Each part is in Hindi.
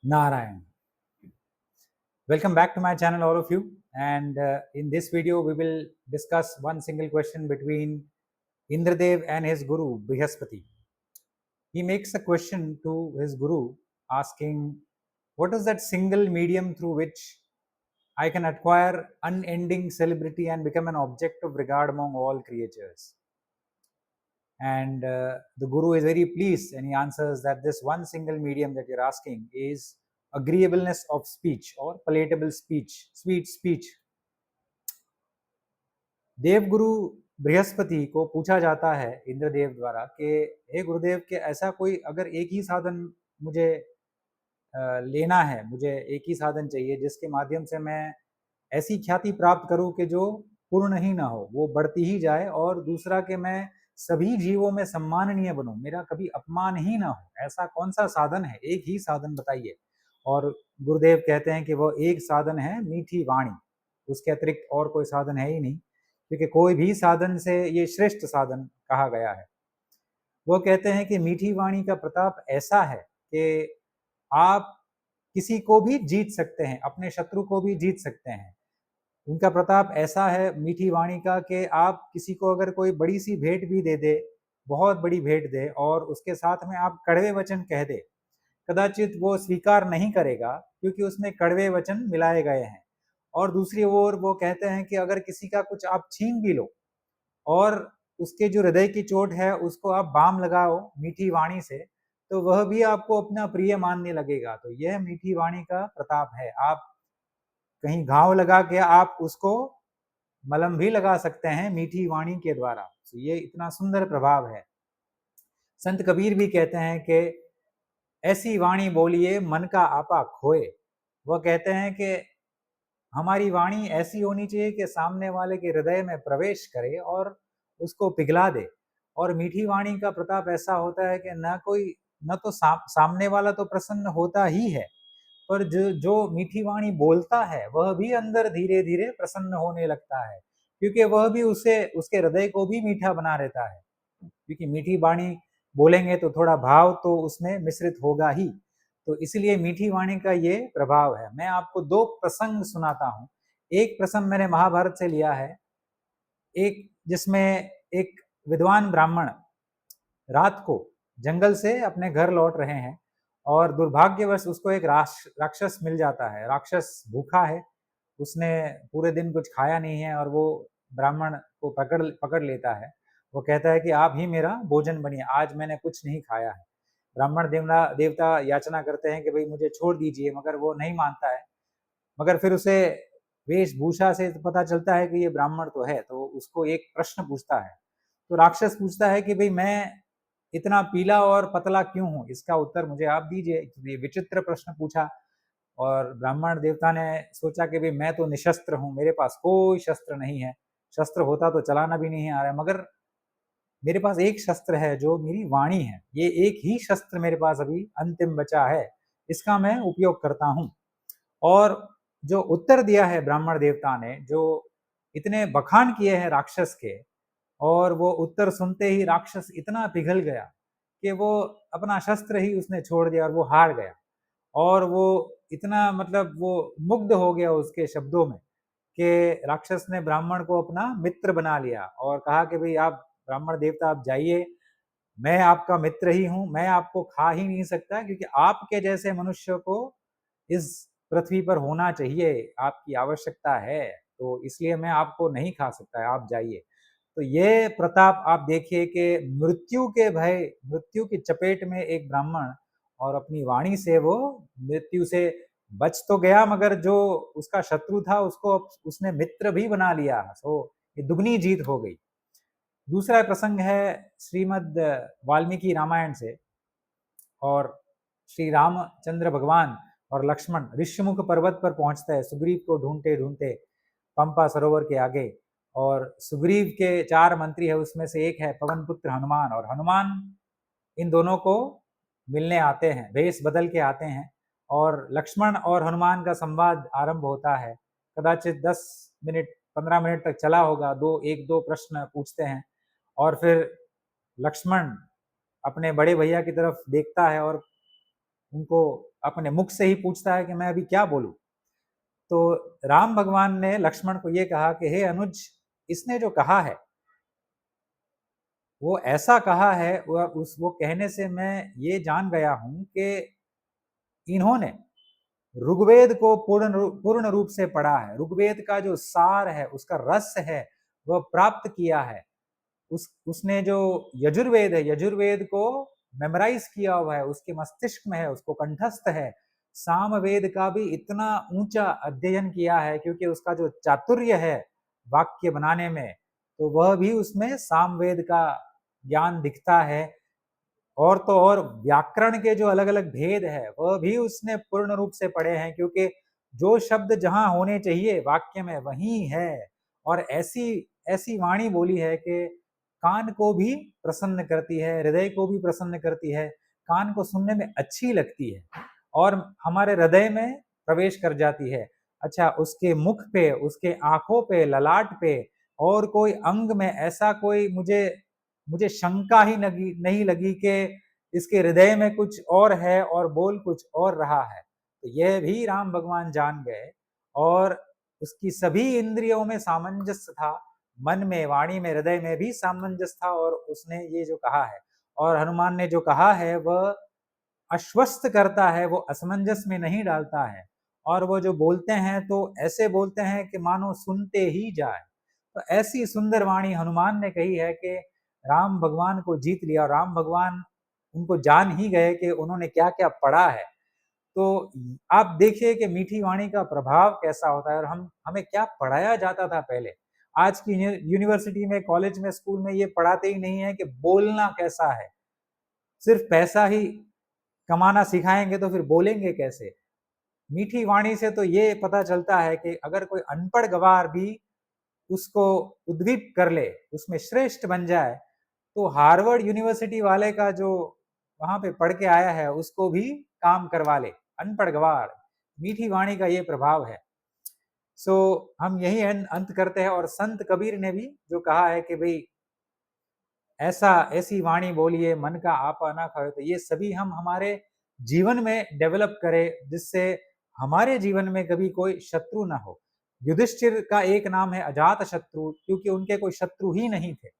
Narayan. Welcome back to my channel, all of you. And in this video, we will discuss one single question between Indradev and his guru, Brihaspati. He makes a question to his guru asking, what is that single medium through which I can acquire unending celebrity and become an object of regard among all creatures? And the guru is very pleased and he answers that this one single medium that you're asking is agreeableness of speech or palatable speech, sweet speech. देवगुरु बृहस्पति को पूछा जाता है इंद्रदेव द्वारा कि हे गुरुदेव के ऐसा कोई अगर एक ही साधन मुझे लेना है, मुझे एक ही साधन चाहिए जिसके माध्यम से मैं ऐसी ख्याति प्राप्त करूं कि जो पूर्ण ही ना हो, वो बढ़ती ही जाए, और दूसरा कि मैं सभी जीवों में सम्माननीय बनूं, मेरा कभी अपमान ही ना हो, ऐसा कौन सा साधन है? एक ही साधन बताइए। और गुरुदेव कहते हैं कि वो एक साधन है मीठी वाणी, उसके अतिरिक्त और कोई साधन है ही नहीं, क्योंकि कोई भी साधन से ये श्रेष्ठ साधन कहा गया है। वो कहते हैं कि मीठी वाणी का प्रताप ऐसा है कि आप किसी को भी जीत सकते हैं, अपने शत्रु को भी जीत सकते हैं। उनका प्रताप ऐसा है मीठी वाणी का कि आप किसी को अगर कोई बड़ी सी भेंट भी दे दे, बहुत बड़ी भेंट दे, और उसके साथ में आप कड़वे वचन कह दे, कदाचित वो स्वीकार नहीं करेगा क्योंकि उसमें कड़वे वचन मिलाए गए हैं। और दूसरी ओर वो कहते हैं कि अगर किसी का कुछ आप छीन भी लो और उसके जो हृदय की चोट है उसको आप बाम लगाओ मीठी वाणी से, तो वह भी आपको अपना प्रिय मानने लगेगा। तो यह मीठी वाणी का प्रताप है। आप कहीं घाव लगा के आप उसको मलम भी लगा सकते हैं मीठी वाणी के द्वारा। तो ये इतना सुंदर प्रभाव है। संत कबीर भी कहते हैं कि ऐसी वाणी बोलिए मन का आपा खोए। वह कहते हैं कि हमारी वाणी ऐसी होनी चाहिए कि सामने वाले के हृदय में प्रवेश करे और उसको पिघला दे। और मीठी वाणी का प्रताप ऐसा होता है कि न तो सामने वाला तो प्रसन्न होता ही है, पर जो जो मीठी वाणी बोलता है वह भी अंदर धीरे धीरे प्रसन्न होने लगता है, क्योंकि वह भी उसे उसके हृदय को भी मीठा बना रहता है। क्योंकि मीठी वाणी बोलेंगे तो थोड़ा भाव तो उसमें मिश्रित होगा ही। तो इसलिए मीठी वाणी का ये प्रभाव है। मैं आपको दो प्रसंग सुनाता हूँ। एक प्रसंग मैंने महाभारत से लिया है, एक जिसमें एक विद्वान ब्राह्मण रात को जंगल से अपने घर लौट रहे हैं और दुर्भाग्यवश उसको एक राक्षस मिल जाता है। राक्षस भूखा है, उसने पूरे दिन कुछ खाया नहीं है, और वो ब्राह्मण को पकड़ पकड़ लेता है। वो कहता है कि आप ही मेरा भोजन बनिए, आज मैंने कुछ नहीं खाया है। ब्राह्मण देवता याचना करते हैं कि भाई मुझे छोड़ दीजिए, मगर वो नहीं मानता है। मगर फिर उसे वेशभूषा से पता चलता है कि ये ब्राह्मण तो है, तो उसको एक प्रश्न पूछता है। तो राक्षस पूछता है कि भाई मैं इतना पीला और पतला क्यों हूँ, इसका उत्तर मुझे आप दीजिए। ये विचित्र प्रश्न पूछा, और ब्राह्मण देवता ने सोचा कि भाई मैं तो निशस्त्र हूँ, मेरे पास कोई शस्त्र नहीं है, शस्त्र होता तो चलाना भी नहीं आ रहा है, मगर मेरे पास एक शस्त्र है जो मेरी वाणी है। ये एक ही शस्त्र मेरे पास अभी अंतिम बचा है, इसका मैं उपयोग करता हूँ। और जो उत्तर दिया है ब्राह्मण देवता ने, जो इतने बखान किए हैं राक्षस के, और वो उत्तर सुनते ही राक्षस इतना पिघल गया कि वो अपना शस्त्र ही उसने छोड़ दिया और वो हार गया। और वो इतना मतलब वो मुग्ध हो गया उसके शब्दों में कि राक्षस ने ब्राह्मण को अपना मित्र बना लिया और कहा कि भाई आप ब्राह्मण देवता आप जाइए, मैं आपका मित्र ही हूं, मैं आपको खा ही नहीं सकता, क्योंकि आपके जैसे मनुष्य को इस पृथ्वी पर होना चाहिए, आपकी आवश्यकता है, तो इसलिए मैं आपको नहीं खा सकता, आप जाइए। तो ये प्रताप आप देखिए कि मृत्यु के भय, मृत्यु की चपेट में एक ब्राह्मण, और अपनी वाणी से वो मृत्यु से बच तो गया, मगर जो उसका शत्रु था उसको उसने मित्र भी बना लिया। तो ये दुगनी जीत हो गई। दूसरा प्रसंग है श्रीमद् वाल्मीकि रामायण से, और श्री रामचंद्र भगवान और लक्ष्मण ऋष्यमुख पर्वत पर पहुंचते हैं सुग्रीव को ढूंढते ढूंढते पंपा सरोवर के आगे। और सुग्रीव के चार मंत्री है, उसमें से एक है पवन पुत्र हनुमान, और हनुमान इन दोनों को मिलने आते हैं, भेष बदल के आते हैं, और लक्ष्मण और हनुमान का संवाद आरंभ होता है। कदाचित 10 मिनट 15 मिनट तक चला होगा। एक दो प्रश्न पूछते हैं, और फिर लक्ष्मण अपने बड़े भैया की तरफ देखता है और उनको अपने मुख से ही पूछता है कि मैं अभी क्या बोलूं। तो राम भगवान ने लक्ष्मण को ये कहा कि हे अनुज, इसने जो कहा है वो ऐसा कहा है, वो कहने से मैं ये जान गया हूं कि इन्होंने ऋग्वेद को पूर्ण रूप से पढ़ा है। ऋग्वेद का जो सार है, उसका रस है, वह प्राप्त किया है। उसने जो यजुर्वेद है, यजुर्वेद को मेमोराइज किया हुआ है, उसके मस्तिष्क में है, उसको कंठस्थ है। सामवेद का भी इतना ऊंचा अध्ययन किया है, क्योंकि उसका जो चातुर्य है वाक्य बनाने में, तो वह भी उसमें सामवेद का ज्ञान दिखता है। और तो और व्याकरण के जो अलग अलग भेद है वह भी उसने पूर्ण रूप से पढ़े हैं, क्योंकि जो शब्द जहां होने चाहिए वाक्य में वही है। और ऐसी ऐसी वाणी बोली है कि कान को भी प्रसन्न करती है, हृदय को भी प्रसन्न करती है, कान को सुनने में अच्छी लगती है और हमारे हृदय में प्रवेश कर जाती है। अच्छा, उसके मुख पे, उसके आंखों पे, ललाट पे और कोई अंग में ऐसा कोई मुझे मुझे शंका ही नहीं लगी कि इसके हृदय में कुछ और है और बोल कुछ और रहा है। तो यह भी राम भगवान जान गए और उसकी सभी इंद्रियों में सामंजस्य था, मन में, वाणी में, हृदय में भी सामंजस्य था और उसने ये जो कहा है, और हनुमान ने जो कहा है वह आश्वस्त करता है, वो असमंजस में नहीं डालता है। और वो जो बोलते हैं तो ऐसे बोलते हैं कि मानो सुनते ही जाए। तो ऐसी सुंदर वाणी हनुमान ने कही है कि राम भगवान को जीत लिया, और राम भगवान उनको जान ही गए कि उन्होंने क्या क्या पढ़ा है। तो आप देखिए कि मीठी वाणी का प्रभाव कैसा होता है, और हमें क्या पढ़ाया जाता था पहले। आज की यूनिवर्सिटी में, कॉलेज में, स्कूल में ये पढ़ाते ही नहीं है कि बोलना कैसा है। सिर्फ पैसा ही कमाना सिखाएंगे तो फिर बोलेंगे कैसे। मीठी वाणी से तो ये पता चलता है कि अगर कोई अनपढ़ गवार भी उसको उद्दीप कर ले, उसमें श्रेष्ठ बन जाए, तो हार्वर्ड यूनिवर्सिटी वाले का जो वहां पे पढ़ के आया है उसको भी काम करवा ले, अनपढ़ गवार। मीठी वाणी का ये प्रभाव है। सो हम यही अंत करते हैं। और संत कबीर ने भी जो कहा है कि भाई ऐसा ऐसी वाणी बोलिए मन का आपा ना खाए, तो ये सभी हम हमारे जीवन में डेवलप करें, जिससे हमारे जीवन में कभी कोई शत्रु ना हो। युधिष्ठिर का एक नाम है अजात शत्रु, क्योंकि उनके कोई शत्रु ही नहीं थे।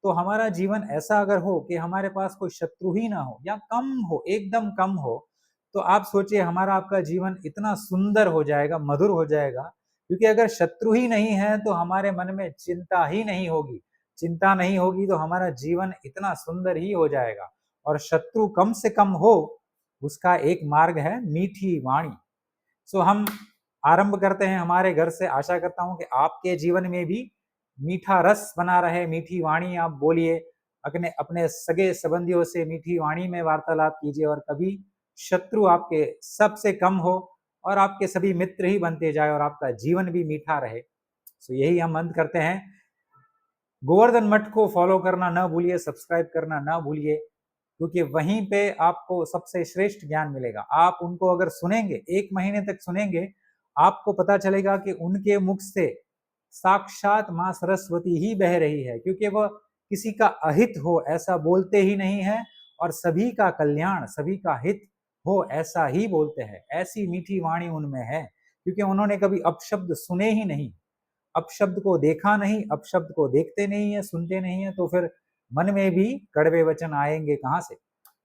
तो हमारा जीवन ऐसा अगर हो कि हमारे पास कोई शत्रु ही ना हो, या कम हो, एकदम कम हो, तो आप सोचिए हमारा आपका जीवन इतना सुंदर हो जाएगा, मधुर हो जाएगा। क्योंकि अगर शत्रु ही नहीं है तो हमारे मन में चिंता ही नहीं होगी। चिंता नहीं होगी तो हमारा जीवन इतना सुंदर ही हो जाएगा। और शत्रु कम से कम हो, उसका एक मार्ग है मीठी वाणी। सो हम आरंभ करते हैं हमारे घर से। आशा करता हूं कि आपके जीवन में भी मीठा रस बना रहे, मीठी वाणी आप बोलिए, अपने अपने सगे संबंधियों से मीठी वाणी में वार्तालाप कीजिए, और कभी शत्रु आपके सबसे कम हो और आपके सभी मित्र ही बनते जाए और आपका जीवन भी मीठा रहे। सो यही हम अंत करते हैं। गोवर्धन मठ को फॉलो करना ना भूलिए, सब्सक्राइब करना ना भूलिए, क्योंकि वहीं पे आपको सबसे श्रेष्ठ ज्ञान मिलेगा। आप उनको अगर सुनेंगे, 1 महीने तक सुनेंगे, आपको पता चलेगा कि उनके मुख से साक्षात माँ सरस्वती ही बह रही है, क्योंकि वह किसी का अहित हो ऐसा बोलते ही नहीं है, और सभी का कल्याण, सभी का हित हो ऐसा ही बोलते हैं। ऐसी मीठी वाणी उनमें है, क्योंकि उन्होंने कभी अपशब्द सुने ही नहीं, अपशब्द को देखा नहीं, अपशब्द को देखते नहीं है, सुनते नहीं है, तो फिर मन में भी कड़वे वचन आएंगे कहाँ से।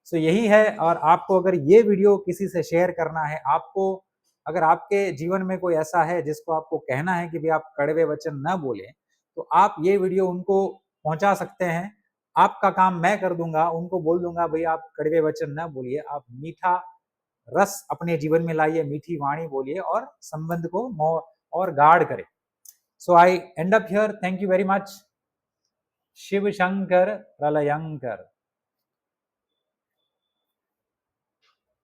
सो यही है। और आपको अगर ये वीडियो किसी से शेयर करना है, आपको अगर आपके जीवन में कोई ऐसा है जिसको आपको कहना है कि भाई आप कड़वे वचन ना बोले, तो आप ये वीडियो उनको पहुंचा सकते हैं। आपका काम मैं कर दूंगा, उनको बोल दूंगा भाई आप कड़वे वचन ना बोलिए, आप मीठा रस अपने जीवन में लाइए, मीठी वाणी बोलिए और संबंध को और गाढ़ करें। So I end up here. Thank you very much. Shiv Shankar Pralayangkar.